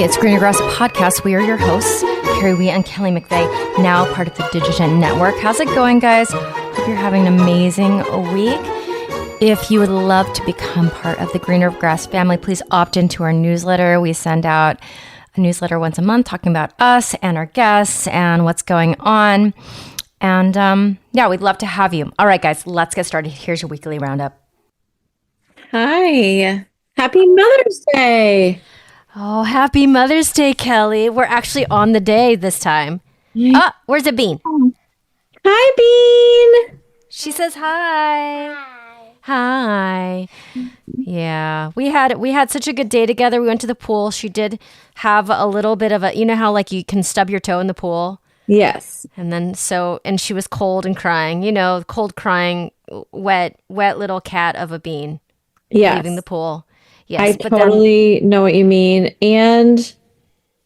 it's Greener Grass Podcast. We are your hosts, Carrie Wee and Kelly McVeigh, now part of the Digigen Network. How's it going, guys? Hope you're having an amazing week. If you would love to become part of the Greener Grass family, please opt into our newsletter. We send out a newsletter once a month talking about us and our guests and what's going on. And we'd love to have you. All right, guys, let's get started. Here's your weekly roundup. Hi. Happy Mother's Day. Oh, happy Mother's Day, Kelly. We're actually on the day this time. Where's the Bean? Hi, Bean. She says hi. Hi. Yeah, we had such a good day together. We went to the pool. She did have a little bit of a, you know how like you can stub your toe in the pool? Yes. And then and she was cold and crying, cold crying, wet little cat of a Bean. Yes. Leaving the pool. Yes. I totally know what you mean. And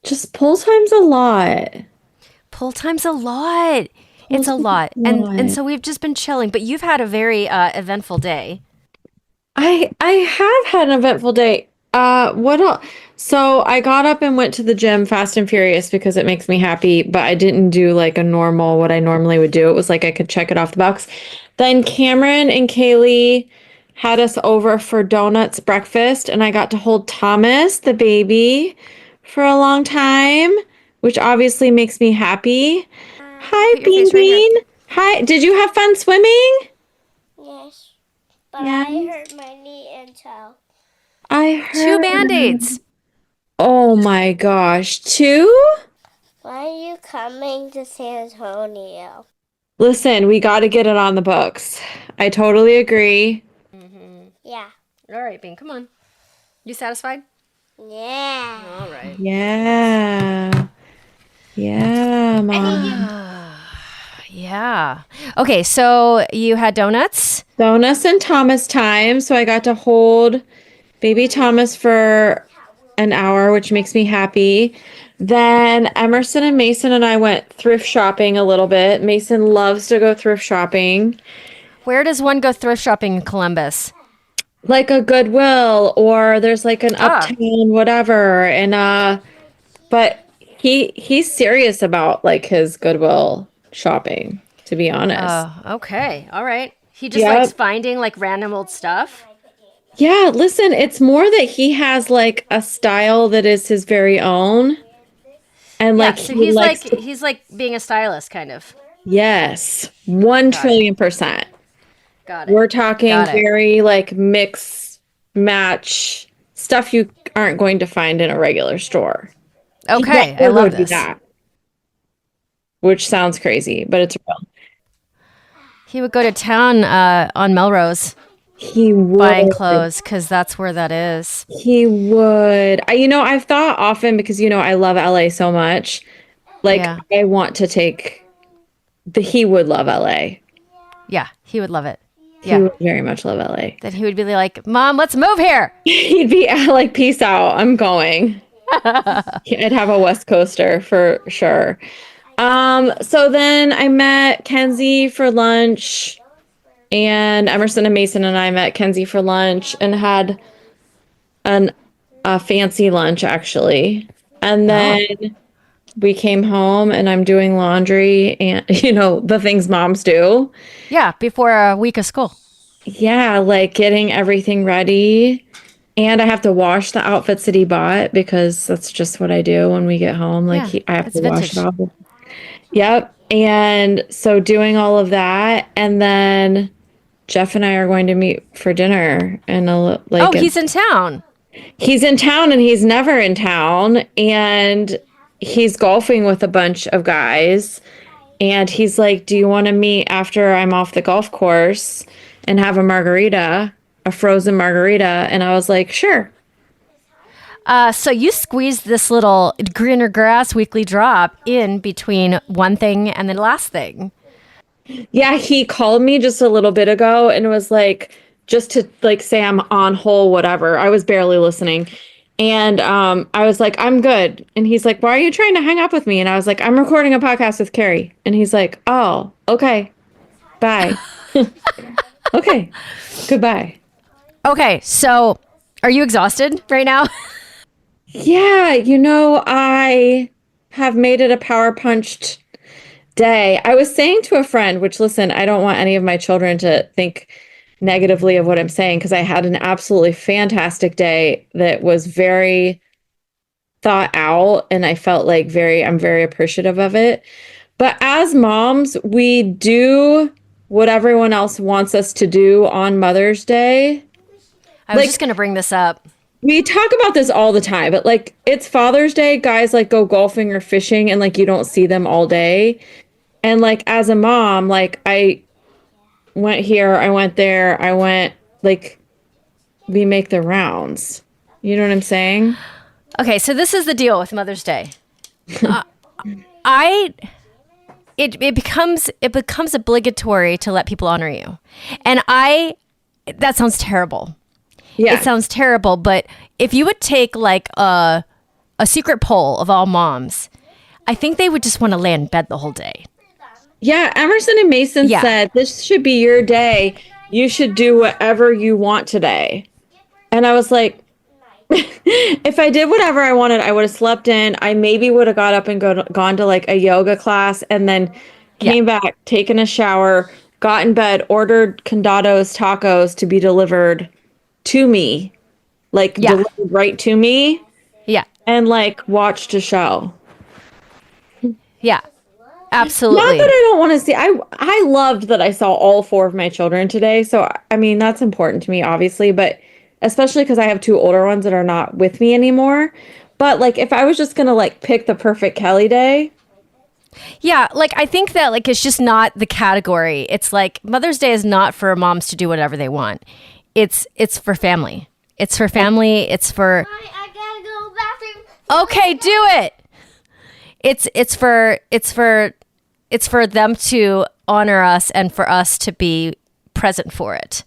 just pool time's a lot. Pull time's a lot. It's a lot. And so we've just been chilling, but you've had a very eventful day. I have had an eventful day. What else? So I got up and went to the gym fast and furious because it makes me happy, but I didn't do like what I normally would do. It was like I could check it off the box. Then Cameron and Kaylee had us over for donuts breakfast, and I got to hold Thomas, the baby, for a long time, which obviously makes me happy. Hi, Bean Bean. Hi. Did you have fun swimming? Yes. But I hurt my knee and toe. I heard. 2 Band-Aids. Oh my gosh. 2? Why are you coming to San Antonio? Listen, we got to get it on the books. I totally agree. Yeah. All right, Bean, come on. You satisfied? Yeah. All right. Yeah. Yeah, Mom. Yeah. Okay, so you had donuts? Donuts and Thomas time. So I got to hold baby Thomas for an hour, which makes me happy. Then Emerson and Mason and I went thrift shopping a little bit. Mason loves to go thrift shopping. Where does one go thrift shopping in Columbus? Like a Goodwill, or there's like an Uptown whatever. And but he's serious about like his Goodwill shopping, to be honest. Okay. All right. He just likes finding like random old stuff. Yeah, listen, it's more that he has like a style that is his very own. And like so he's like being a stylist kind of. Yes. 1,000,000,000%. Got it. We're talking very like mix match stuff you aren't going to find in a regular store. Okay, I love this. That, which sounds crazy, but it's real. He would go to town on Melrose. He would. Buying clothes, because that's where that is. He would. I've thought often, because, I love LA so much. Like, I want to he would love LA. Yeah, he would love it. He would very much love LA. Then he would be like, Mom, let's move here. He'd be like, peace out, I'm going. I'd have a West Coaster for sure. So then I met Kenzie for lunch, and Emerson and Mason and I met Kenzie for lunch and had a fancy lunch, actually. And then we came home, and I'm doing laundry and, the things moms do. Yeah, before a week of school. Yeah, like getting everything ready. And I have to wash the outfits that he bought, because that's just what I do when we get home. Like, I have to wash it all. Yep. And so doing all of that. And then Jeff and I are going to meet for dinner. And he's in town. He's in town, and he's never in town. And he's golfing with a bunch of guys. And he's like, do you want to meet after I'm off the golf course and have a frozen margarita? And I was like, sure. So you squeezed this little Greener Grass weekly drop in between one thing and the last thing. Yeah, he called me just a little bit ago and was like, just to like say I'm on hold, whatever. I was barely listening. And I was like, I'm good. And he's like, why are you trying to hang up with me? And I was like, I'm recording a podcast with Carrie. And he's like, oh, okay. Bye. Okay. Goodbye. Okay. So are you exhausted right now? Yeah, I have made it a power punched day. I was saying to a friend, which listen, I don't want any of my children to think negatively of what I'm saying because I had an absolutely fantastic day that was very thought out and I felt like I'm very appreciative of it. But as moms, we do what everyone else wants us to do on Mother's Day. I was just going to bring this up. We talk about this all the time, but like it's Father's Day, guys like go golfing or fishing and like you don't see them all day. And like as a mom, like I went here, I went there, I went like we make the rounds. You know what I'm saying? Okay, so this is the deal with Mother's Day. It becomes obligatory to let people honor you. And that sounds terrible. Yeah. It sounds terrible, but if you would take like a secret poll of all moms, I think they would just want to lay in bed the whole day. Yeah, Emerson and Mason said this should be your day. You should do whatever you want today. And I was like, if I did whatever I wanted, I would have slept in. I maybe would have got up and gone to like a yoga class and then came back, taken a shower, got in bed, ordered condados, tacos to be delivered to me, delivered right to me. Yeah. And like watched a show. Yeah. Absolutely. Not that I don't want to see. I loved that I saw all 4 of my children today. So, I mean, that's important to me, obviously, but especially because I have 2 older ones that are not with me anymore. But like, if I was just going to like pick the perfect Kelly day. Yeah. Like, I think that like, it's just not the category. It's like Mother's Day is not for moms to do whatever they want. It's for family. It's for family. It's for. I gotta go bathroom. Okay, do it. It's for them to honor us and for us to be present for it.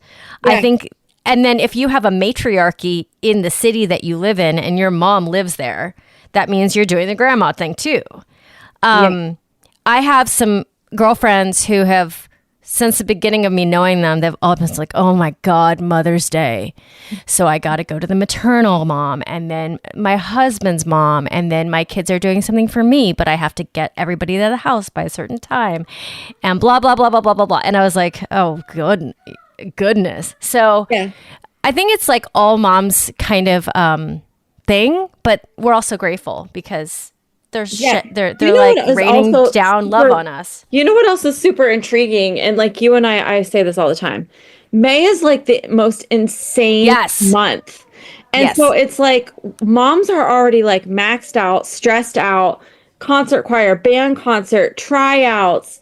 Yeah. I think, and then if you have a matriarchy in the city that you live in and your mom lives there, that means you're doing the grandma thing too. I have some girlfriends who have, since the beginning of me knowing them, they've all been like, oh my God, Mother's Day. So I got to go to the maternal mom and then my husband's mom. And then my kids are doing something for me, but I have to get everybody to the house by a certain time and blah, blah, blah, blah, blah, blah, blah. And I was like, oh, goodness. So I think it's like all moms kind of thing, but we're also grateful because they're like raining down love on us. You know what else is super intriguing? And like you and I say this all the time. May is like the most insane month. And so it's like moms are already like maxed out, stressed out, concert choir, band concert, tryouts,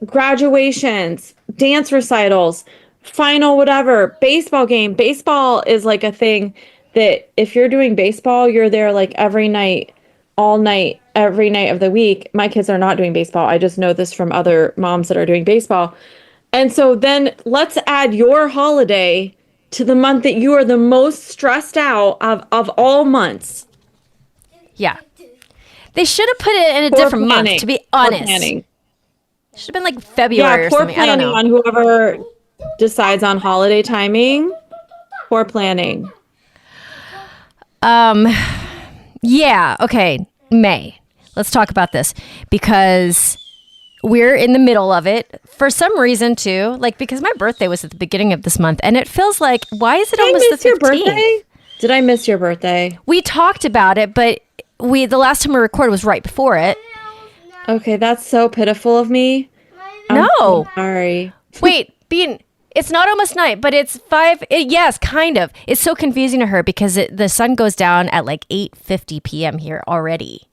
graduations, dance recitals, final whatever, baseball game. Baseball is like a thing that if you're doing baseball, you're there like every night, all night, every night of the week. My kids are not doing baseball. I just know this from other moms that are doing baseball. And so then let's add your holiday to the month that you are the most stressed out of all months. Yeah. They should have put it in a different month, to be honest. It should have been like February or something. I don't know. On whoever decides on holiday timing. Poor planning. Yeah. Okay. May. Let's talk about this because we're in the middle of it for some reason too. Like because my birthday was at the beginning of this month and it feels like, why is it almost the 15th? Did I miss your birthday? We talked about it, but the last time we recorded was right before it. Okay. That's so pitiful of me. No. I'm sorry. Wait, Bean. It's not almost night, but it's 5. Yes, kind of. It's so confusing to her because the sun goes down at like 8:50 p.m. here already.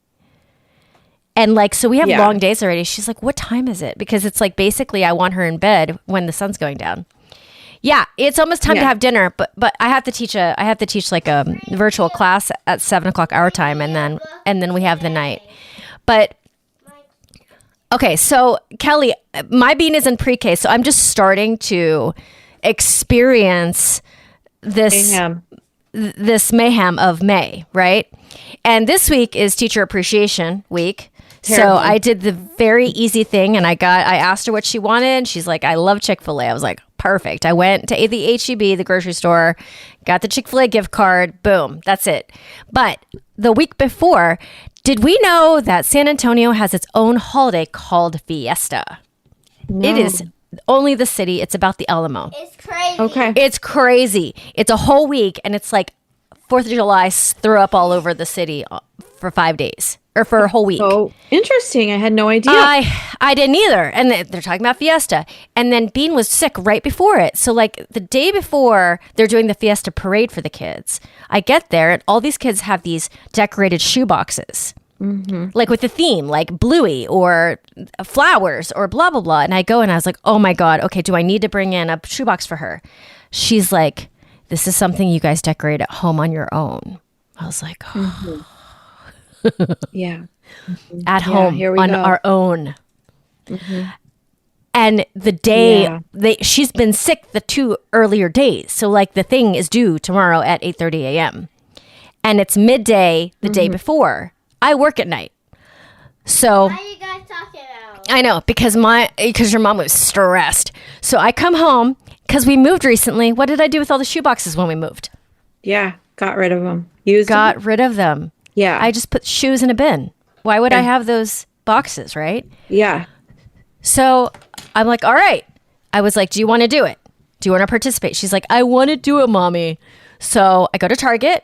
And like, so we have long days already. She's like, what time is it? Because it's like, basically I want her in bed when the sun's going down. Yeah. It's almost time to have dinner, but I have to teach like a virtual class at 7:00 our time. And then we have the night, but okay, so Kelly, my Bean is in pre-K, so I'm just starting to experience this this mayhem of May, right? And this week is Teacher Appreciation Week. Terrible. So I did the very easy thing, and I asked her what she wanted, and she's like, I love Chick-fil-A. I was like, perfect. I went to the H-E-B, the grocery store, got the Chick-fil-A gift card, boom, that's it. But the week before, did we know that San Antonio has its own holiday called Fiesta? No. It is only the city. It's about the Alamo. It's crazy. Okay. It's crazy. It's a whole week, and it's like 4th of July threw up all over the city for 5 days. Or for a whole week. Oh, interesting. I had no idea. I didn't either. And they're talking about Fiesta. And then Bean was sick right before it. So like the day before they're doing the Fiesta parade for the kids, I get there and all these kids have these decorated shoe boxes. Mm-hmm. Like with the theme, like Bluey or flowers or blah, blah, blah. And I go and I was like, oh my God, okay, do I need to bring in a shoebox for her? She's like, this is something you guys decorate at home on your own. I was like, oh. Mm-hmm. Yeah. At home here we on go. our own. Mm-hmm. And the day she's been sick the 2 earlier days. So like the thing is due tomorrow at 8:30 a.m. And it's midday the day before. I work at night. So What are you guys talking about? I know because your mom was stressed. So I come home because we moved recently. What did I do with all the shoe boxes when we moved? Yeah. Got rid of them. Got rid of them. Yeah. I just put shoes in a bin. Why would I have those boxes, right? Yeah. So I'm like, all right. I was like, do you want to do it? Do you want to participate? She's like, I want to do it, mommy. So I go to Target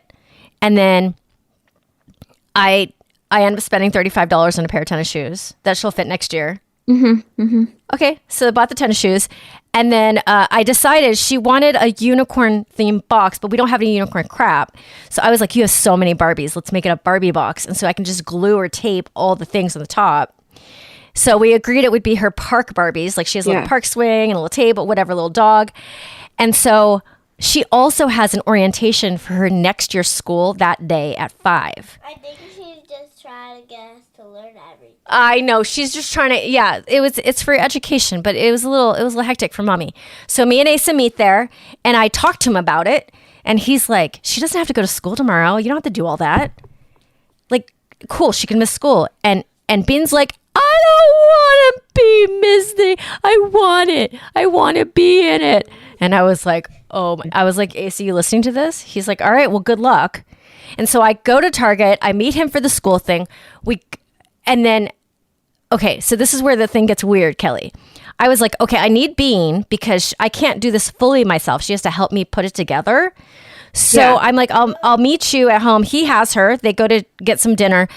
and then I end up spending $35 on a pair of tennis shoes that she'll fit next year. Okay, so I bought the tennis shoes. And then I decided she wanted a unicorn themed box, but we don't have any unicorn crap. So I was like, you have so many Barbies. Let's make it a Barbie box. And so I can just glue or tape all the things on the top. So we agreed it would be her park Barbies. Like she has a little park swing and a little table, whatever, little dog. And so she also has an orientation for her next year's school that day at 5. I think she's just trying to get us to learn everything. I know she's just trying to. Yeah, it's for education, but it was a little hectic for mommy. So me and Asa meet there, and I talked to him about it, and he's like, "She doesn't have to go to school tomorrow. You don't have to do all that. Like, cool, she can miss school." And Bean's like, "I don't want to be missing. I want it. I want to be in it." And I was like, I was like, "Asa, you listening to this?" He's like, "All right, well, good luck." And so I go to Target. I meet him for the school thing. And then, okay, so this is where the thing gets weird, Kelly. I was like, okay, I need Bean because I can't do this fully myself. She has to help me put it together. So I'm like, I'll meet you at home. He has her. They go to get some dinner.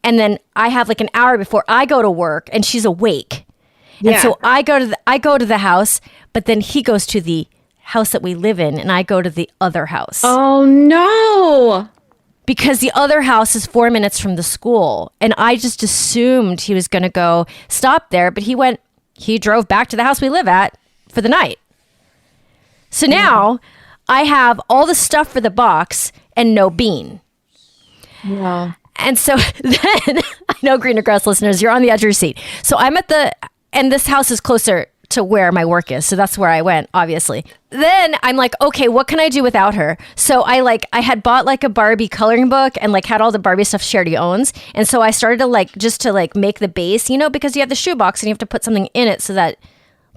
And then I have like an hour before I go to work and she's awake. And so I go to the house, but then he goes to the house that we live in and I go to the other house. Oh, no. Because the other house is 4 minutes from the school. And I just assumed he was going to go stop there. But he drove back to the house we live at for the night. So now I have all the stuff for the box and no Bean. Yeah. And so then, I know Greener Grass listeners, you're on the edge of your seat. So I'm and this house is closer to where my work is. So that's where I went, obviously. Then I'm like, okay, what can I do without her? So I had bought like a Barbie coloring book and like had all the Barbie stuff she already owns. And so I started to make the base, because you have the shoebox and you have to put something in it so that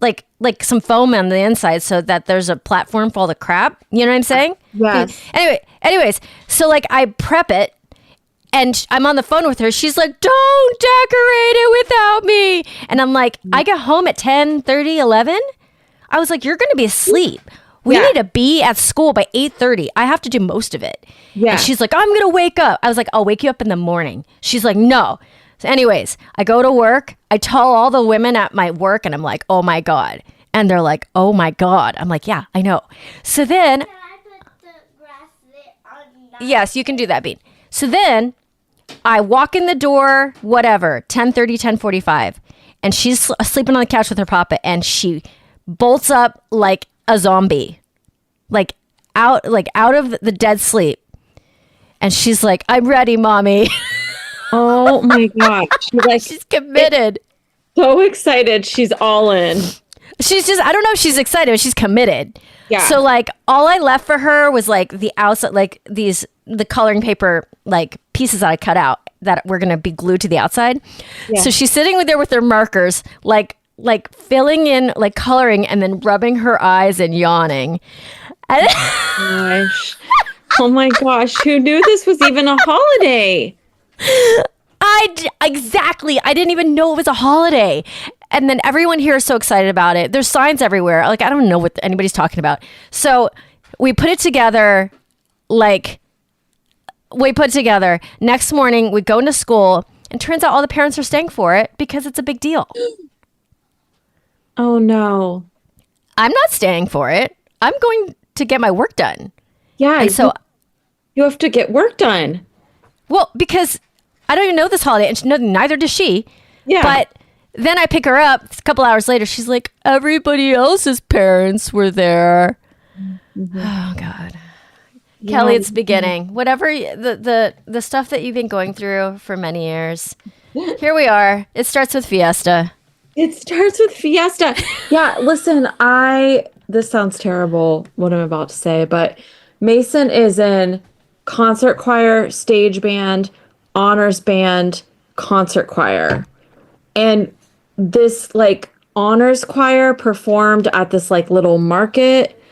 like some foam on the inside so that there's a platform for all the crap. You know what I'm saying? Yes. Anyways, so like I prep it. And I'm on the phone with her. She's like, don't decorate it without me. And I'm like, I get home at 10:30, 11. I was like, you're going to be asleep. We need to be at school by 8:30. I have to do most of it. Yeah. And she's like, I'm going to wake up. I was like, I'll wake you up in the morning. She's like, no. So anyways, I go to work. I tell all the women at my work and I'm like, oh my God. And they're like, oh my God. I'm like, yeah, I know. So then. Can I put the bracelet on that? Yes, you can do that, Bean. So then I walk in the door, whatever, 10:30, 10:45, and she's sleeping on the couch with her papa, and she bolts up like a zombie, like out of the dead sleep. And she's like, I'm ready, mommy. Oh my gosh. She's committed. So excited. She's all in. She's just, I don't know if she's excited, but she's committed. Yeah. So like all I left for her was like the outside, like the coloring paper, like pieces that I cut out that were going to be glued to the outside. Yeah. So she's sitting there with her markers, like filling in, like coloring, and then rubbing her eyes and yawning. And Gosh. Oh my gosh. Who knew this was even a holiday? Exactly. I didn't even know it was a holiday. And then everyone here is so excited about it. There's signs everywhere. Like, I don't know what anybody's talking about. So we put it together, Next morning, we go into school, and turns out all the parents are staying for it because it's a big deal. Oh no. I'm not staying for it. I'm going to get my work done. Yeah. And so you have to get work done. Well, because I don't even know this holiday, and neither does she. Yeah. But then I pick her up a couple hours later. She's like, everybody else's parents were there. Mm-hmm. Oh, God. Yeah. Kelly, it's beginning. Whatever, the stuff that you've been going through for many years. Here we are. It starts with Fiesta. Yeah, listen, this sounds terrible, what I'm about to say, but Mason is in concert choir, stage band, honors band, concert choir. And this like honors choir performed at this like little market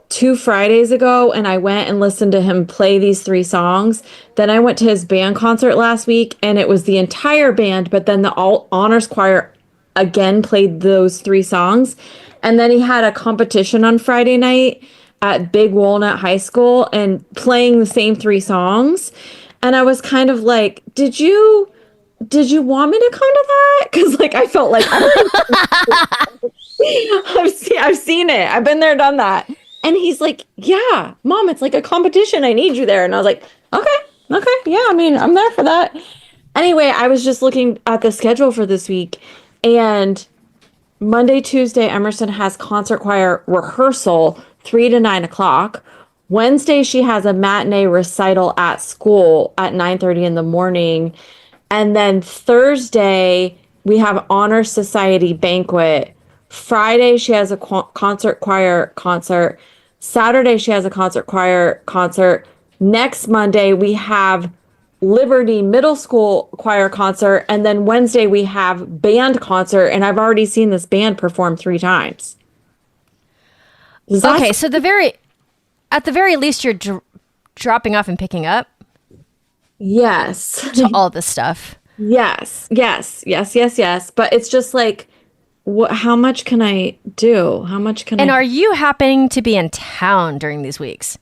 2 Fridays ago, and I went and listened to him play these 3 songs. Then I went to his band concert last week, and it was the entire band, but then the all honors choir again played those 3 songs. And then he had a competition on Friday night at Big Walnut High School and playing the same 3 songs. And I was kind of like, did you want me to come to that? Because like I felt like I've seen it. I've been there, done that. And he's like, yeah, Mom, it's like a competition. I need you there. And I was like, okay. Yeah, I mean, I'm there for that. Anyway, I was just looking at the schedule for this week, and Monday, Tuesday, Emerson has concert choir rehearsal 3 to 9 o'clock. Wednesday, she has a matinee recital at school at 9:30 in the morning. And then Thursday, we have Honor Society banquet. Friday, she has a concert choir concert. Saturday, she has a concert choir concert. Next Monday, we have Liberty Middle School choir concert. And then Wednesday, we have band concert. And I've already seen this band perform 3 times. Okay, so at the very least, you're dropping off and picking up. Yes. To all this stuff. Yes. But it's just like, how much can I do? And are you happening to be in town during these weeks?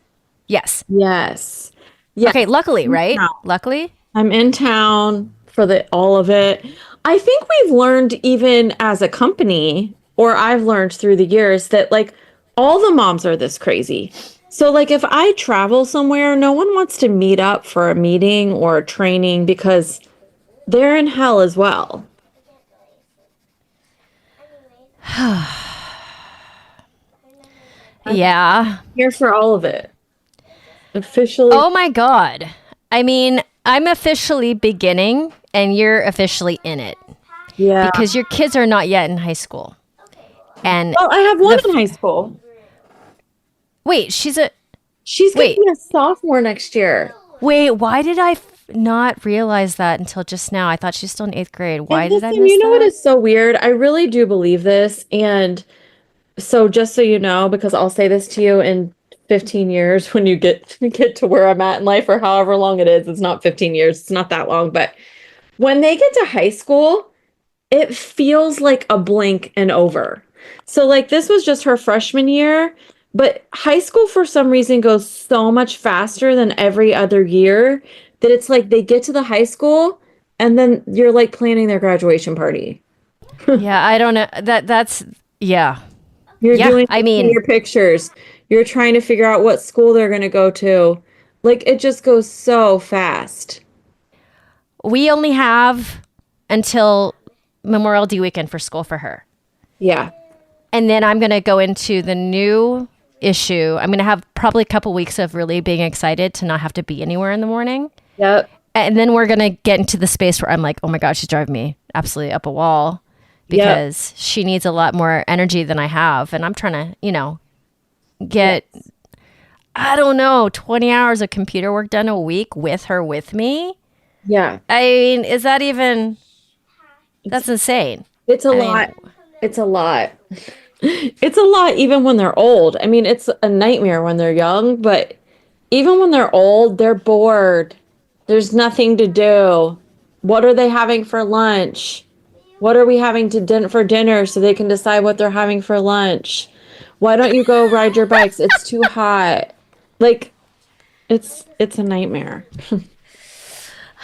Yes. Yes. Yeah. Okay, luckily, right? Luckily. I'm in town for all of it. I think we've learned, even as a company, or I've learned through the years, that like all the moms are this crazy. So like if I travel somewhere, no one wants to meet up for a meeting or a training because they're in hell as well. Yeah. I'm here for all of it. Officially. Oh my God. I mean, I'm officially beginning and you're officially in it. Yeah. Because your kids are not yet in high school. And well, I have one in high school. Wait, she's going to be a sophomore next year. Wait, why did I not realize that until just now? I thought she's still in 8th grade. Why did I miss that? You know what is so weird? I really do believe this. And so just so you know, because I'll say this to you in 15 years when you get to where I'm at in life, or however long it is. It's not 15 years. It's not that long. But when they get to high school, it feels like a blink and over. So like this was just her freshman year. But high school, for some reason, goes so much faster than every other year that it's like they get to the high school and then you're like planning their graduation party. Yeah, I don't know. That's, yeah. You're doing your pictures. You're trying to figure out what school they're going to go to. Like, it just goes so fast. We only have until Memorial Day weekend for school for her. Yeah. And then I'm going to go into the new issue. I'm going to have probably a couple weeks of really being excited to not have to be anywhere in the morning. Yep. And then we're going to get into the space where I'm like, oh my gosh, she's driving me absolutely up a wall. because she needs a lot more energy than I have. And I'm trying to, get, I don't know, 20 hours of computer work done a week with her with me. Yeah. I mean, is that even, that's insane. It's a lot. It's a lot. It's a lot even when they're old. I mean, it's a nightmare when they're young, but even when they're old, they're bored. There's nothing to do. What are they having for lunch? What are we having for dinner so they can decide what they're having for lunch? Why don't you go ride your bikes? It's too hot. Like, it's a nightmare.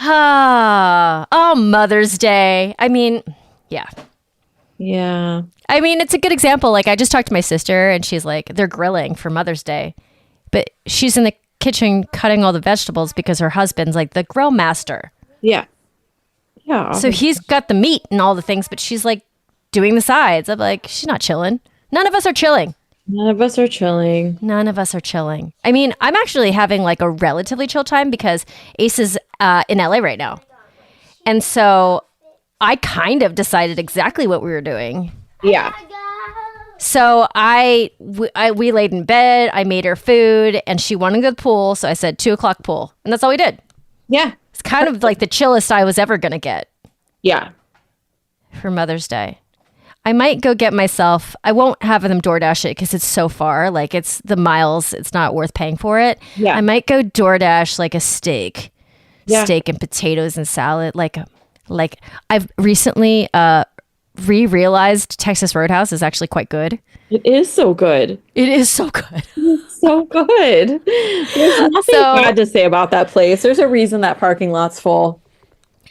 Oh, Mother's Day. I mean, yeah. Yeah. I mean, it's a good example. Like, I just talked to my sister and she's like, they're grilling for Mother's Day. But she's in the kitchen cutting all the vegetables because her husband's like the grill master. Yeah. Yeah. So he's got the meat and all the things, but she's like doing the sides. I'm like, she's not chilling. None of us are chilling. None of us are chilling. None of us are chilling. I mean, I'm actually having like a relatively chill time because Ace is in LA right now. And so I kind of decided exactly what we were doing. Yeah. So we laid in bed, I made her food, and she wanted to go to the pool. So I said 2:00 pool. And that's all we did. Yeah. It's kind of like the chillest I was ever going to get. Yeah. For Mother's Day. I might go get myself, I won't have them DoorDash it because it's so far. Like it's the miles, it's not worth paying for it. Yeah. I might go DoorDash like a steak. Yeah. Steak and potatoes and salad. Like I've recently realized Texas Roadhouse is actually quite good. It is so good. It is so good. It's so good. There's nothing bad to say about that place. There's a reason that parking lot's full.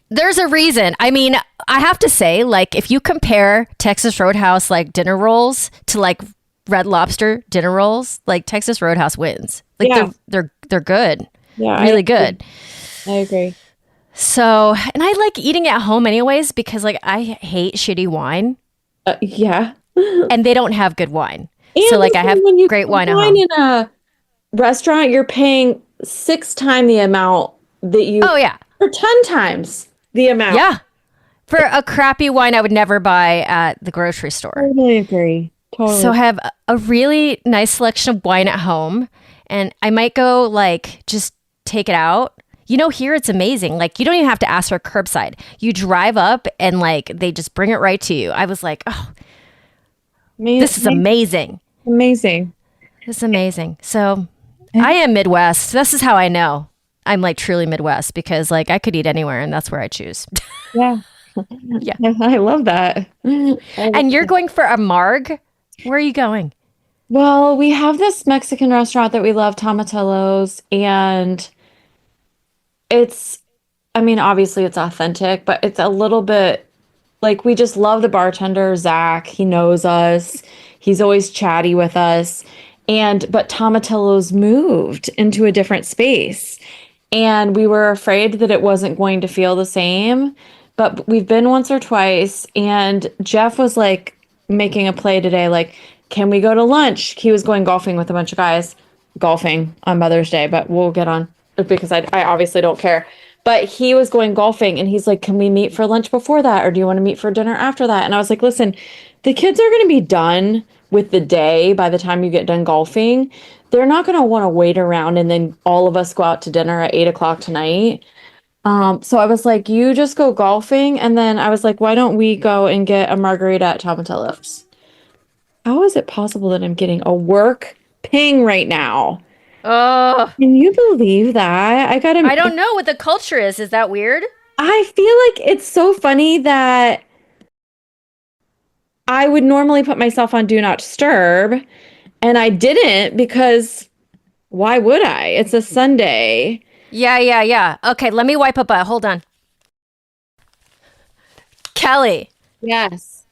There's a reason. I mean, I have to say, like, if you compare Texas Roadhouse like dinner rolls to like Red Lobster dinner rolls, like Texas Roadhouse wins. Like they're good. Yeah, really good. I agree. So, and I like eating at home anyways because like I hate shitty wine. Yeah. And they don't have good wine. And so like I have great wine at home. In a restaurant, you're paying 6 times the amount that you. Oh yeah. Or 10 times the amount. Yeah. For a crappy wine I would never buy at the grocery store. Totally agree. Totally. So I have a really nice selection of wine at home, and I might go like just take it out. Here it's amazing. Like you don't even have to ask for curbside. You drive up and like they just bring it right to you. I was like, oh, this is amazing. Amazing. This is amazing. So I am Midwest. This is how I know I'm like truly Midwest because like I could eat anywhere and that's where I choose. Yeah. Yeah. I love that. And you're going for a marg? Where are you going? Well, we have this Mexican restaurant that we love, Tomatello's, and obviously it's authentic, but it's a little bit like we just love the bartender, Zach. He knows us. He's always chatty with us. But Tomatello's moved into a different space. And we were afraid that it wasn't going to feel the same. But we've been once or twice. And Jeff was like making a play today, like, can we go to lunch? He was going golfing with a bunch of guys, golfing on Mother's Day, but we'll get on because I obviously don't care. But he was going golfing and he's like, can we meet for lunch before that? Or do you want to meet for dinner after that? And I was like, listen, the kids are going to be done with the day by the time you get done golfing. They're not going to want to wait around and then all of us go out to dinner at 8:00 tonight. So I was like, you just go golfing. And then I was like, why don't we go and get a margarita at Tomatello's? How is it possible that I'm getting a work ping right now? Oh, can you believe that? I don't know what the culture is. Is that weird? I feel like it's so funny that I would normally put myself on Do Not Disturb, and I didn't because why would I? It's a Sunday. Yeah. Okay, let me wipe a butt. Hold on. Kelly. Yes.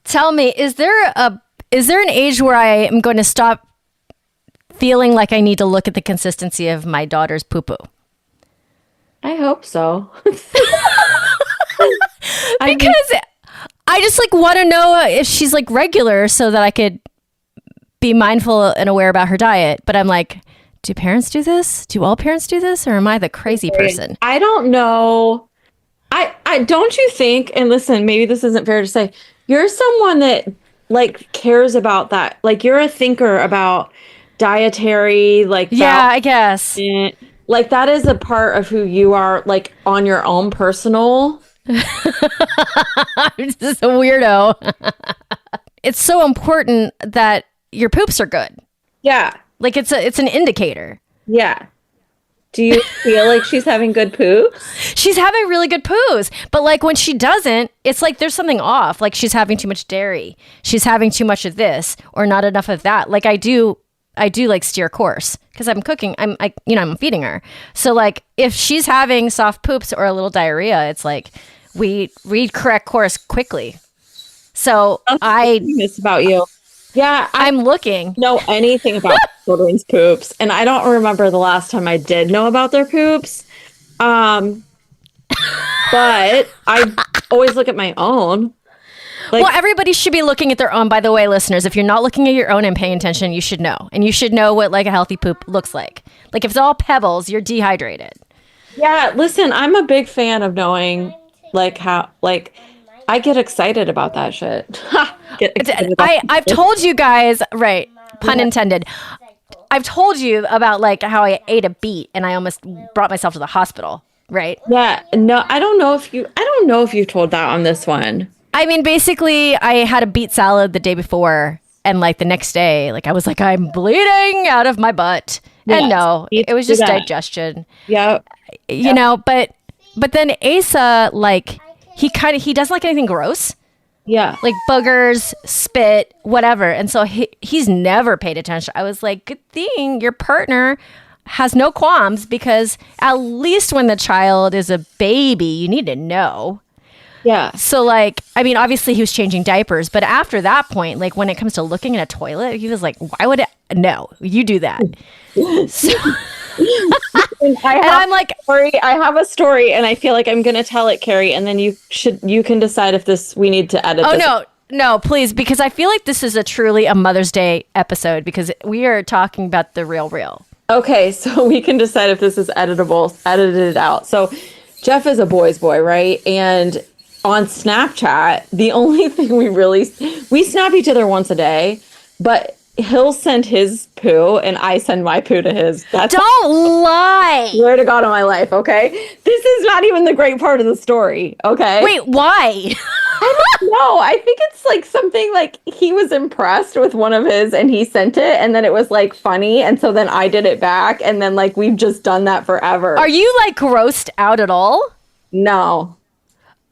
Tell me, is there an age where I am going to stop feeling like I need to look at the consistency of my daughter's poo-poo? I hope so. Because I just like want to know if she's like regular so that I could be mindful and aware about her diet. But I'm like, do parents do this? Do all parents do this? Or am I the crazy person? I don't know. I don't you think, and listen, maybe this isn't fair to say, You're someone that like cares about that. Like you're a thinker about dietary, like Yeah, I guess. balance. Like that is a part of who you are, like on your own personal. I'm just a weirdo. It's so important that your poops are good. Yeah. Like it's an indicator. Yeah. Do you feel like she's having good poops? She's having really good poos, but like when she doesn't, it's like there's something off. Like she's having too much dairy. She's having too much of this or not enough of that. Like I do like steer course because I'm cooking. I'm feeding her. So like if she's having soft poops or a little diarrhea, it's like we correct course quickly. So I miss about you. Yeah, I'm looking. Know anything about children's poops, and I don't remember the last time I did know about their poops. But I always look at my own. Like, well, everybody should be looking at their own. By the way, listeners, if you're not looking at your own and paying attention, you should know, and you should know what like a healthy poop looks like. Like if it's all pebbles, you're dehydrated. yeah, listen, I'm a big fan of knowing like how like I get excited about that shit. I've told you guys, right? Pun intended. I've told you about like how I ate a beet and I almost brought myself to the hospital, right? Yeah, no, I don't know if you told that on this one. I mean, basically, I had a beet salad the day before, and like the next day, like I was like, I'm bleeding out of my butt, and no, it was just digestion. Yeah, you know, but then Asa, like he doesn't like anything gross. Yeah. Like boogers, spit, whatever. And so he's never paid attention. I was like, good thing your partner has no qualms because at least when the child is a baby, you need to know. Yeah. So like, I mean, obviously he was changing diapers, but after that point, like when it comes to looking at a toilet, he was like, why would it? No, you do that. So, I'm like, I have a story and I feel like I'm going to tell it, Carrie. And then you can decide if we need to edit this. No, please. Because I feel like this is truly a Mother's Day episode because we are talking about the real. Okay. So we can decide if this is edited out. So Jeff is a boy's boy, right? And on Snapchat, the only thing we snap each other once a day, but he'll send his poo and I send my poo to his. Don't lie. Swear to God on my life, okay? This is not even the great part of the story, okay? Wait, why? I don't know. I think it's like something like he was impressed with one of his and he sent it and then it was like funny and so then I did it back and then like we've just done that forever. Are you like grossed out at all? No.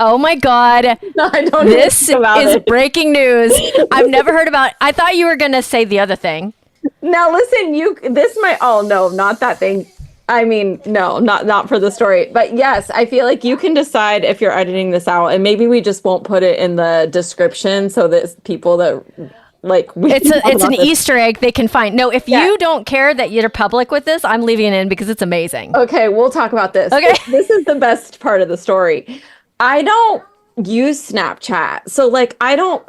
Oh my God. No, I don't. This is breaking news. I've never heard about. I thought you were going to say the other thing. Now listen, not that thing. I mean, no, not for the story. But yes, I feel like you can decide if you're editing this out and maybe we just won't put it in the description so that people that like it's an Easter egg they can find. No, if you don't care that you're public with this, I'm leaving it in because it's amazing. Okay, we'll talk about this. Okay. This is the best part of the story. I don't use Snapchat. So like I don't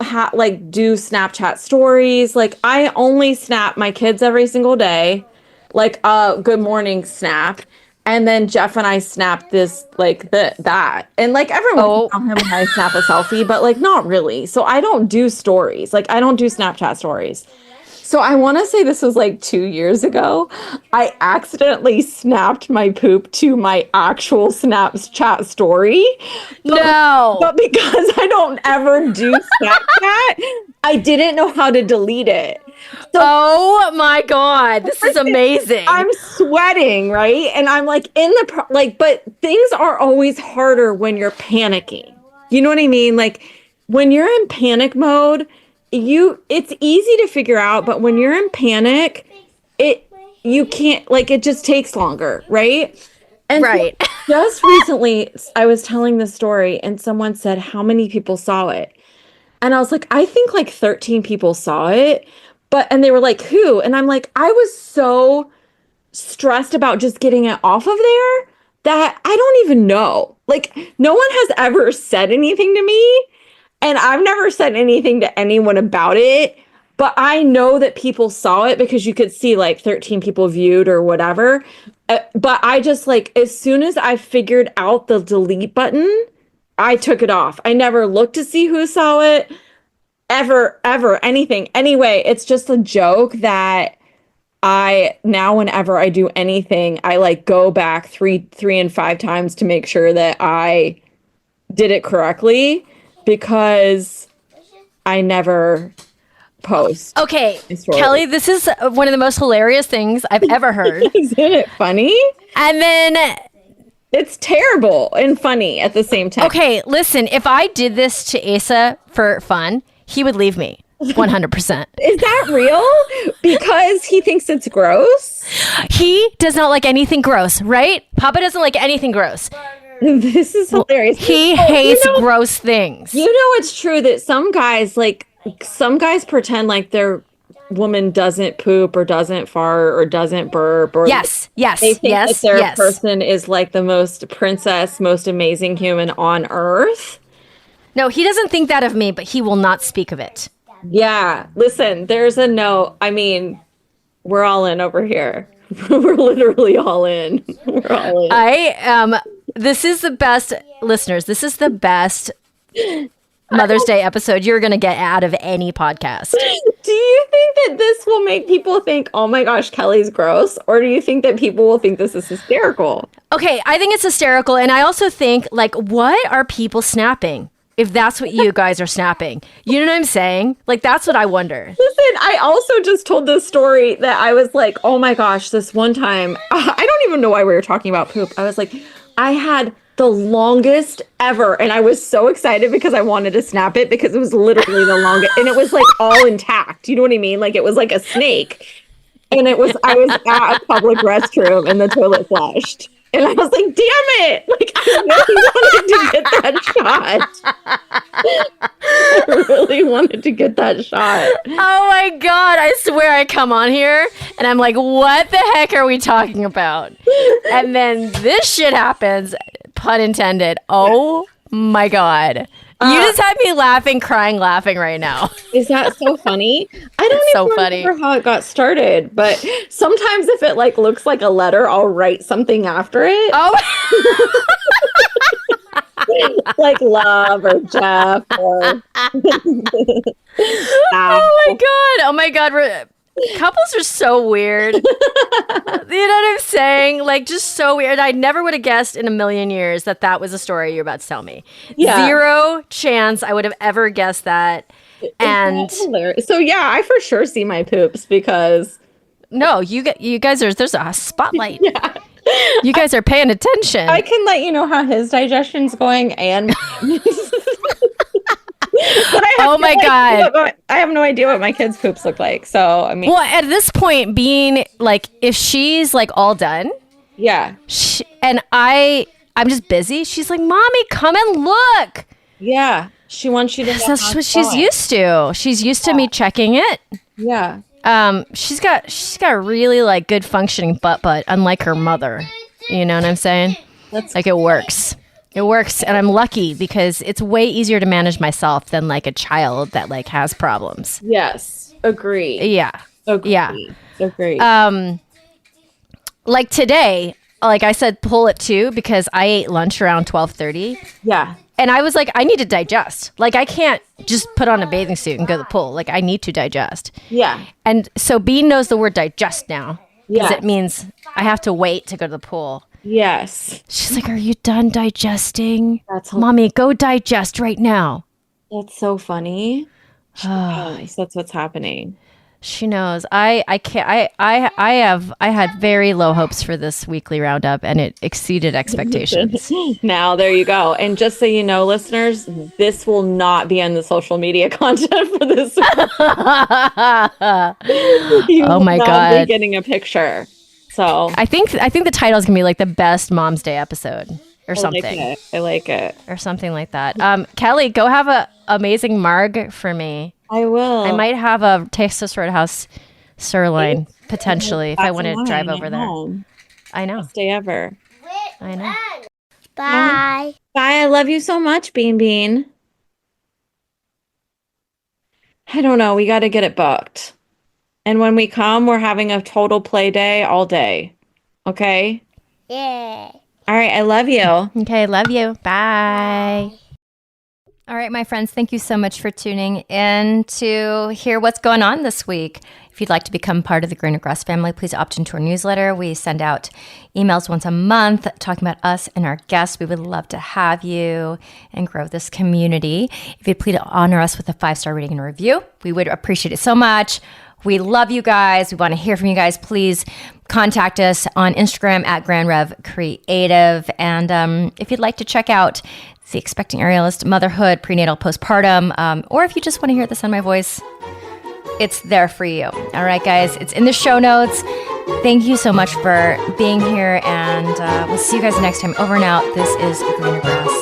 do Snapchat stories. Like I only snap my kids every single day. Like good morning snap. And then Jeff and I snap this that. And like everyone can tell him when I snap a selfie, but like not really. So I don't do stories. Like I don't do Snapchat stories. So I want to say this was like 2 years ago. I accidentally snapped my poop to my actual Snapchat story. But because I don't ever do Snapchat, I didn't know how to delete it. So, oh my God, this is amazing. I'm sweating, right? And I'm like but things are always harder when you're panicking. You know what I mean? Like when you're in panic mode, it's easy to figure out, but when you're in panic, you can't, like, it just takes longer, right? And right. So just recently, I was telling the story and someone said, how many people saw it? And I was like, I think like 13 people saw it, and they were like, who? And I'm like, I was so stressed about just getting it off of there that I don't even know. Like, no one has ever said anything to me. And I've never said anything to anyone about it, but I know that people saw it because you could see like 13 people viewed or whatever. But I just like, as soon as I figured out the delete button, I took it off. I never looked to see who saw it. ever, anything. Anyway, it's just a joke that now whenever I do anything, I like go back three and 5 times to make sure that I did it correctly because I never post. Okay, Kelly, this is one of the most hilarious things I've ever heard. Isn't it funny? And then it's terrible and funny at the same time. Okay, listen, if I did this to Asa for fun, he would leave me 100%. Is that real? Because he thinks it's gross? He does not like anything gross, right? Papa doesn't like anything gross. This is hilarious. He hates gross things. You know, it's true that some guys pretend like their woman doesn't poop or doesn't fart or doesn't burp. Or yes. They think that their person is like the most princess, most amazing human on earth. No, he doesn't think that of me, but he will not speak of it. Yeah. Listen, there's a no. I mean, we're all in over here. We're literally all in. We're all in. This is the best, listeners. This is the best Mother's Day episode you're going to get out of any podcast. Do you think that this will make people think, oh my gosh, Kelly's gross? Or do you think that people will think this is hysterical? Okay, I think it's hysterical. And I also think, like, what are people snapping? If that's what you guys are snapping. You know what I'm saying? Like, that's what I wonder. Listen, I also just told this story that I was like, oh my gosh, this one time, I don't even know why we were talking about poop. I was like, I had the longest ever. And I was so excited because I wanted to snap it because it was literally the longest. And it was like all intact. You know what I mean? Like it was like a snake. And I was at a public restroom and the toilet flushed. And I was like, damn it. Like I really wanted to get that shot. I really wanted to get that shot. Oh my God. I swear I come on here and I'm like, what the heck are we talking about? And then this shit happens. Pun intended. Oh my God. You just had me laughing, crying, laughing right now. Is that so funny? I don't even remember how it got started, but sometimes if it like looks like a letter, I'll write something after it. Oh. Like love or Jeff or Oh my God. Couples are so weird. You know what I'm saying? Like, just so weird. I never would have guessed in a million years that was a story you're about to tell me. Yeah. 0 chance I would have ever guessed that. And so yeah, I for sure see my poops because no, you guys there's a spotlight. Yeah. You guys are paying attention. I can let you know how his digestion's going and oh my God. I have no idea what my kids' poops look like. So, I mean. Well, at this point, being like, if she's like all done. Yeah. And I'm just busy. She's like, Mommy, come and look. Yeah. She wants you to know. That's what she's used to. She's used to me checking it. Yeah. She's got really like good functioning butt, unlike her mother. You know what I'm saying? That's like, it works. It works, and I'm lucky because it's way easier to manage myself than like a child that like has problems. Yes, agree. Yeah, agree. Like today, like I said, pull at 2 because I ate lunch around 12:30. Yeah, and I was like, I need to digest. Like I can't just put on a bathing suit and go to the pool. Like I need to digest. Yeah, and so Bean knows the word digest now because it means I have to wait to go to the pool. Yes. She's like, are you done digesting? Mommy, go digest right now. That's so funny. That's what's happening. She knows. I had very low hopes for this weekly roundup and it exceeded expectations. Now there you go. And just so you know, listeners, this will not be in the social media content for this. Oh my God. Be getting a picture. So I think the title is gonna be like the best Mom's Day episode or something. I like it. Or something like that. Kelly, go have a amazing marg for me. I will. I might have a Texas Roadhouse sirloin potentially if I want to drive over there. I know. Best day ever. I know. Bye. Bye. I love you so much, Bean Bean. I don't know. We got to get it booked. And when we come, we're having a total play day all day. Okay? Yeah. All right. I love you. Okay. Love you. Bye. All right, my friends, thank you so much for tuning in to hear what's going on this week. If you'd like to become part of the Greener Grass family, please opt into our newsletter. We send out emails once a month talking about us and our guests. We would love to have you and grow this community. If you'd please honor us with a 5-star rating and a review, we would appreciate it so much. We love you guys. We want to hear from you guys. Please contact us on Instagram at GrandRevCreative. And if you'd like to check out the Expecting Aerialist, Motherhood, Prenatal, Postpartum, or if you just want to hear the sound of my voice, it's there for you. All right, guys, it's in the show notes. Thank you so much for being here, and we'll see you guys next time. Over and out. This is Greener Grass.